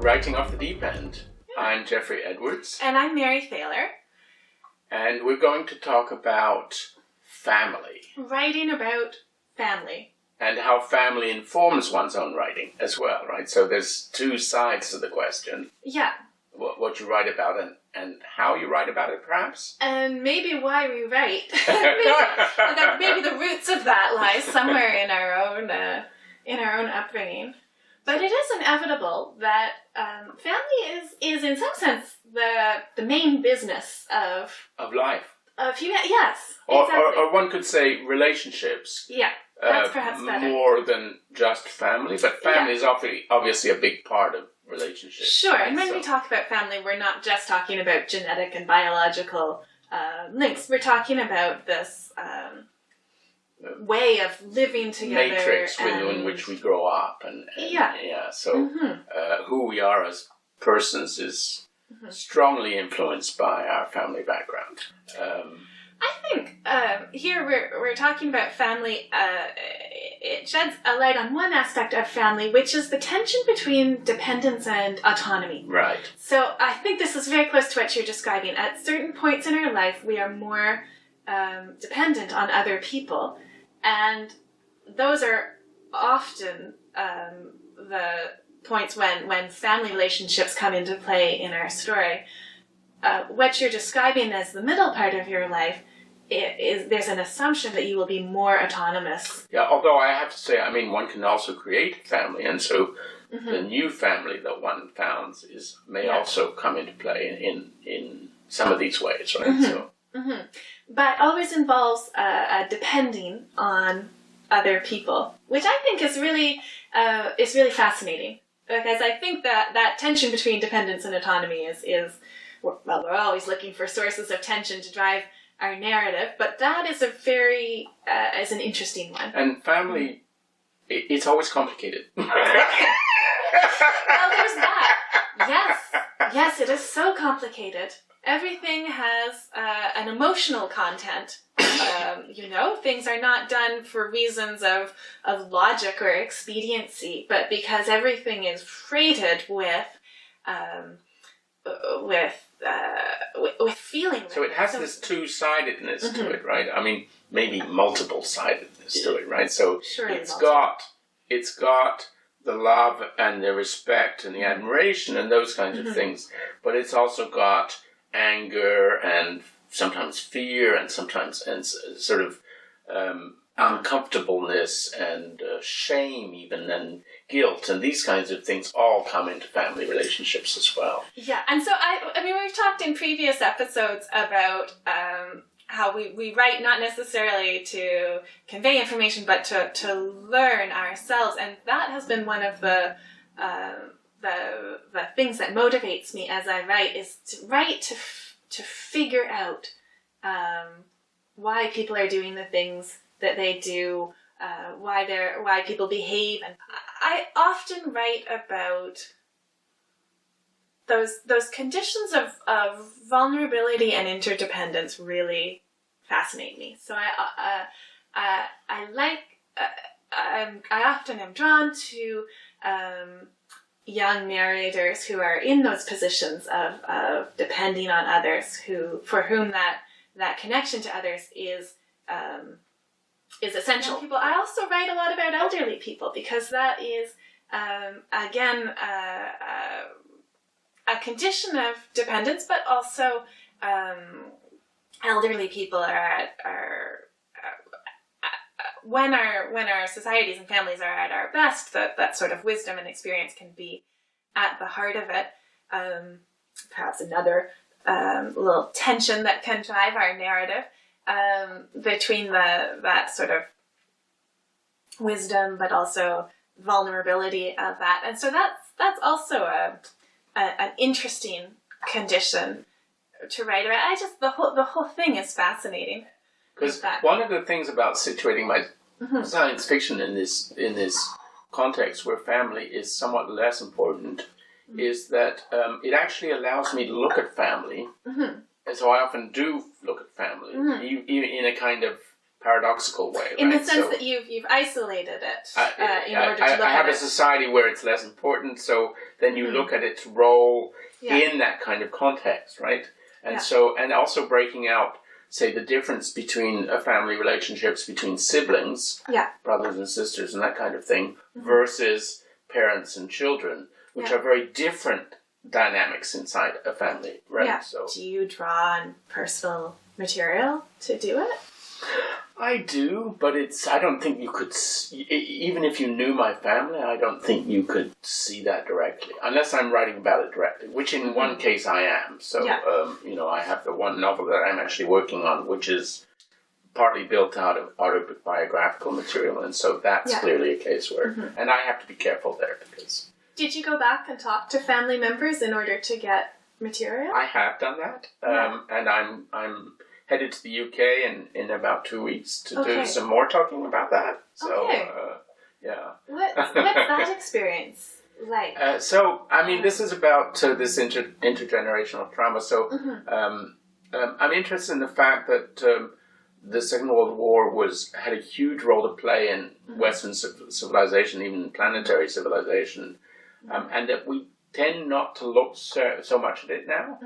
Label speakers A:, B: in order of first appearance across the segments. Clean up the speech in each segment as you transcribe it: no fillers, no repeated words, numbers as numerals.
A: Writing Off the Deep End. Yeah. I'm Geoffrey Edwards.
B: And I'm Mary Thaler.
A: And we're going to talk about family.
B: Writing about family.
A: And how family informs one's own writing as well, right? So there's two sides to the question.
B: Yeah.
A: What you write about and how you write about it, perhaps?
B: And maybe why we write. maybe the roots of that lie somewhere in our own upbringing. But it is inevitable that family is in some sense the main business of
A: life.
B: Of humanity, yes.
A: Exactly. Or one could say relationships.
B: Yeah, that's perhaps better.
A: More than just family, but family is obviously a big part of relationships.
B: Sure, and when we talk about family, we're not just talking about genetic and biological links. We're talking about this way of living together.
A: Matrix within which we grow up. So who we are as persons is strongly influenced by our family background.
B: I think here we're talking about family. It sheds a light on one aspect of family, which is the tension between dependence and autonomy.
A: Right.
B: So I think this is very close to what you're describing. At certain points in our life, we are more dependent on other people, and those are often the points when family relationships come into play in our story. What you're describing as the middle part of your life there's an assumption that you will be more autonomous.
A: Yeah, although I have to say, one can also create family, and so the new family that one founds may also come into play in some of these ways, right? So,
B: but always involves depending on other people, which I think is really fascinating, because I think that tension between dependence and autonomy is we're always looking for sources of tension to drive our narrative, but that is is an interesting one.
A: And family, it's always complicated.
B: Well, there's that. Yes, it is so complicated. Everything has an emotional content. Things are not done for reasons of logic or expediency, but because everything is freighted with feeling.
A: So it has this two-sidedness to it, right? Maybe multiple-sidedness to it, right? So it's got the love and the respect and the admiration and those kinds of things, but it's also got anger and sometimes fear and sometimes sort of uncomfortableness and shame even, and guilt, and these kinds of things all come into family relationships as well.
B: Yeah, and so we've talked in previous episodes about how we write not necessarily to convey information, but to learn ourselves, and that has been one of the things that motivates me as I write, is to write to figure out why people are doing the things that they do, why people behave, and I often write about those conditions of vulnerability and interdependence. Really fascinate me. So I often am drawn to young narrators who are in those positions of depending on others, for whom that connection to others is essential. People. I also write a lot about elderly people, because that is again a condition of dependence, but also elderly people are when our societies and families are at our best, that sort of wisdom and experience can be at the heart of it. Perhaps another little tension that can drive our narrative between that sort of wisdom, but also vulnerability of that, and so that's also an interesting condition to write about. The whole thing is fascinating.
A: Because one of the things about situating my science fiction in this context where family is somewhat less important is that it actually allows me to look at family, and so I often do look at family, even in a kind of paradoxical way.
B: In
A: right?
B: the sense that you've isolated it in order to look at it.
A: I have a society where it's less important, so then you look at its role in that kind of context, right? And so, and also breaking out, say, the difference between family relationships between siblings, brothers and sisters and that kind of thing, versus parents and children, which are very different dynamics inside a family, right?
B: Yeah.
A: So,
B: do you draw on personal material to do it?
A: I do, but I don't think you could, even if you knew my family, I don't think you could see that directly, unless I'm writing about it directly, which in one case I am. So, I have the one novel that I'm actually working on, which is partly built out of autobiographical material, and so that's clearly a case where, and I have to be careful there because... Did
B: you go back and talk to family members in order to get material?
A: I have done that, and I'm headed to the UK in about 2 weeks to do some more talking about that. So,
B: What's that experience like?
A: This is about this intergenerational trauma. So, I'm interested in the fact that the Second World War had a huge role to play in Western civilization, even planetary civilization, and that we tend not to look so much at it now.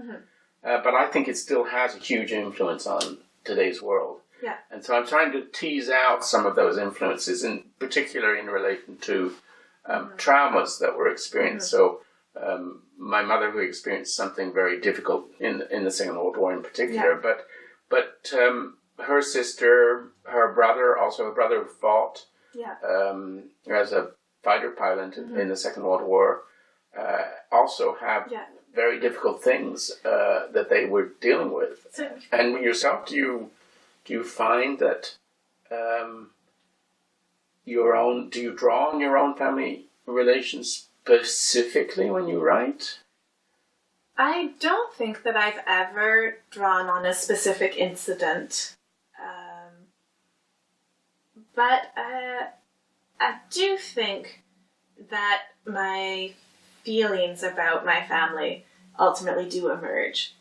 A: But I think it still has a huge influence on today's world.
B: Yeah.
A: And so I'm trying to tease out some of those influences, in particular in relation to traumas that were experienced. So my mother, who experienced something very difficult in the Second World War in particular, but her sister, her brother who fought as a fighter pilot in the Second World War, also have very difficult things that they were dealing with. And yourself, do you find that do you draw on your own family relations specifically when you write?
B: I don't think that I've ever drawn on a specific incident, but I do think that my feelings about my family ultimately do emerge.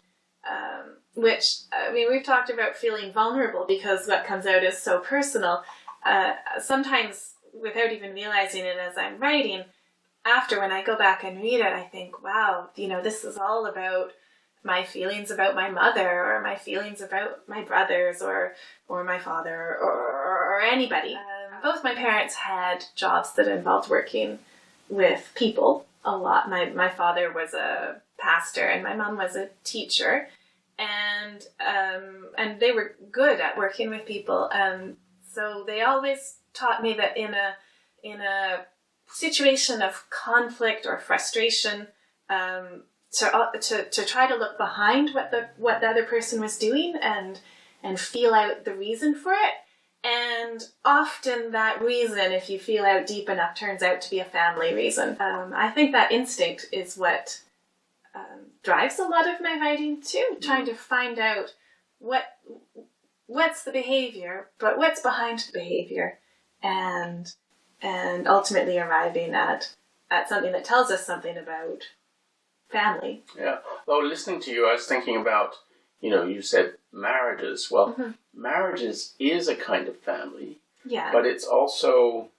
B: We've talked about feeling vulnerable because what comes out is so personal. Sometimes, without even realizing it as I'm writing, after when I go back and read it, I think, wow, this is all about my feelings about my mother, or my feelings about my brothers, or my father, or anybody. Both my parents had jobs that involved working with people a lot. My father was a pastor and my mom was a teacher, and they were good at working with people, and so they always taught me that in a situation of conflict or frustration, to try to look behind what the other person was doing and feel out the reason for it. And often that reason, if you feel out deep enough, turns out to be a family reason. I think that instinct is what drives a lot of my writing too, trying to find out what's the behavior, but what's behind the behavior, and ultimately arriving at something that tells us something about family.
A: Yeah. Well, listening to you, I was thinking about, you said marriages. Well, marriages is a kind of family.
B: Yeah.
A: But it's also,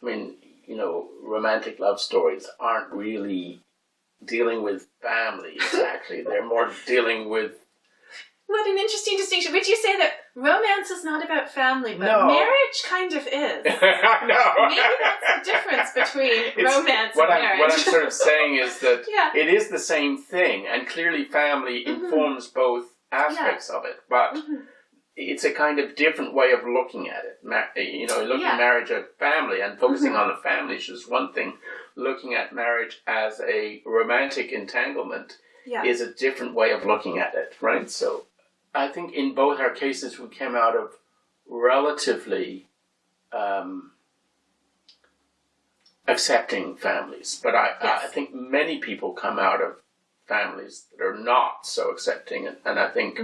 A: romantic love stories aren't really dealing with family exactly. They're more dealing with...
B: What an interesting distinction. Would you say that romance is not about family, but marriage kind of is?
A: I know.
B: Maybe that's the difference between romance and marriage.
A: What I'm sort of saying is that it is the same thing, and clearly family informs both aspects of it, but it's a kind of different way of looking at it. Looking at marriage as family and focusing on the family is just one thing. Looking at marriage as a romantic entanglement is a different way of looking at it, right? So I think in both our cases we came out of relatively accepting families, but I think many people come out of families that are not so accepting, and I think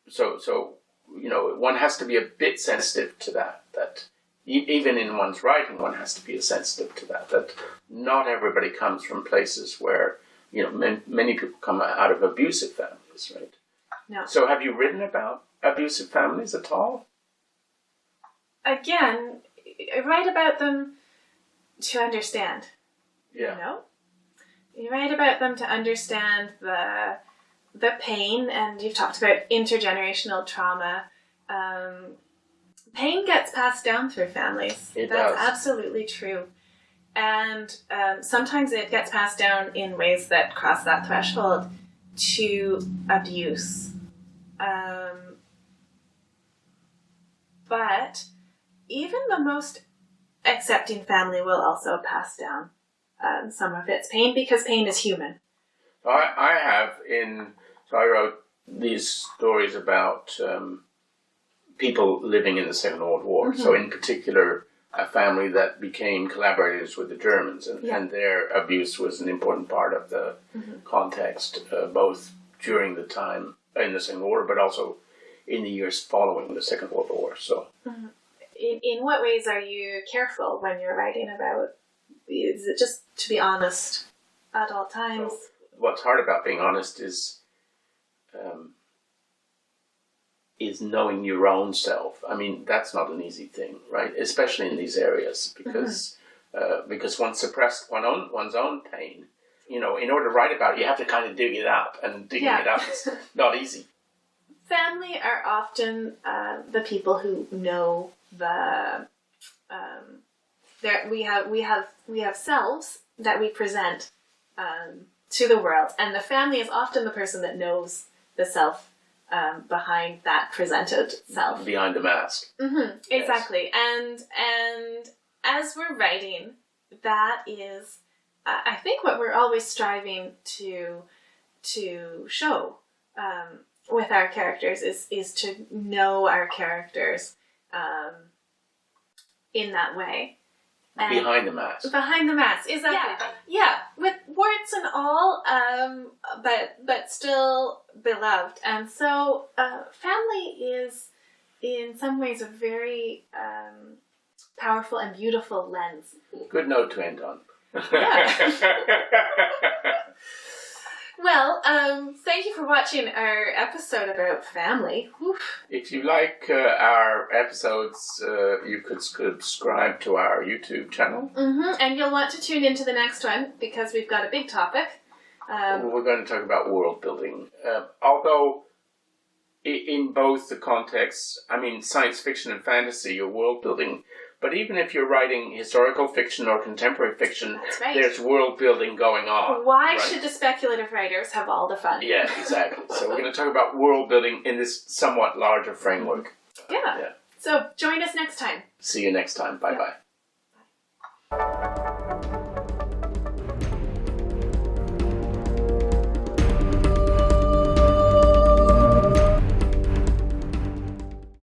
A: so one has to be a bit sensitive to that even in one's writing one has to be sensitive to that not everybody comes from places where many people come out of abusive families, right?
B: No.
A: So have you written about abusive families at all?
B: again, write about them to understand.
A: Yeah.
B: You know? You write about them to understand the pain, and you've talked about intergenerational trauma. Pain gets passed down through families.
A: It
B: That's
A: does.
B: absolutely true. And sometimes it gets passed down in ways that cross that threshold to abuse. But even the most accepting family will also pass down some of its pain, because pain is human.
A: I wrote these stories about people living in the Second World War. Mm-hmm. So in particular, a family that became collaborators with the Germans, and their abuse was an important part of the context, both during the time in the Second World War, but also in the years following the Second World War. So,
B: in what ways are you careful when you're writing about? Is it just to be honest at all times?
A: So what's hard about being honest is knowing your own self. I mean, that's not an easy thing, right? Especially in these areas, because one suppressed one's own pain. You know, in order to write about it, you have to kind of dig it up, and digging it up is not easy.
B: Family are often the people who know the. We have selves that we present to the world, and the family is often the person that knows the self behind that presented self,
A: behind the mask.
B: Mm-hmm, exactly, yes. And as we're writing, that is, I think, what we're always striving to show with our characters is to know our characters in that way.
A: And behind the mask.
B: Behind the mask, exactly. Yeah, with warts and all, but still beloved. And so, family is, in some ways, a very powerful and beautiful lens.
A: Good note to end on.
B: Yeah. Well, thank you for watching our episode about family. Whew.
A: If you like our episodes, you could subscribe to our YouTube channel.
B: Mm-hmm. And you'll want to tune into the next one, because we've got a big topic.
A: We're going to talk about world building. Although, in both the contexts, I mean, science fiction and fantasy are world building. But even if you're writing historical fiction or contemporary fiction, there's world building going on.
B: Why should the speculative writers have all the fun?
A: Yeah, exactly. So we're going to talk about world building in this somewhat larger framework.
B: Yeah. So join us next time.
A: See you next time. Bye-bye.
B: Bye.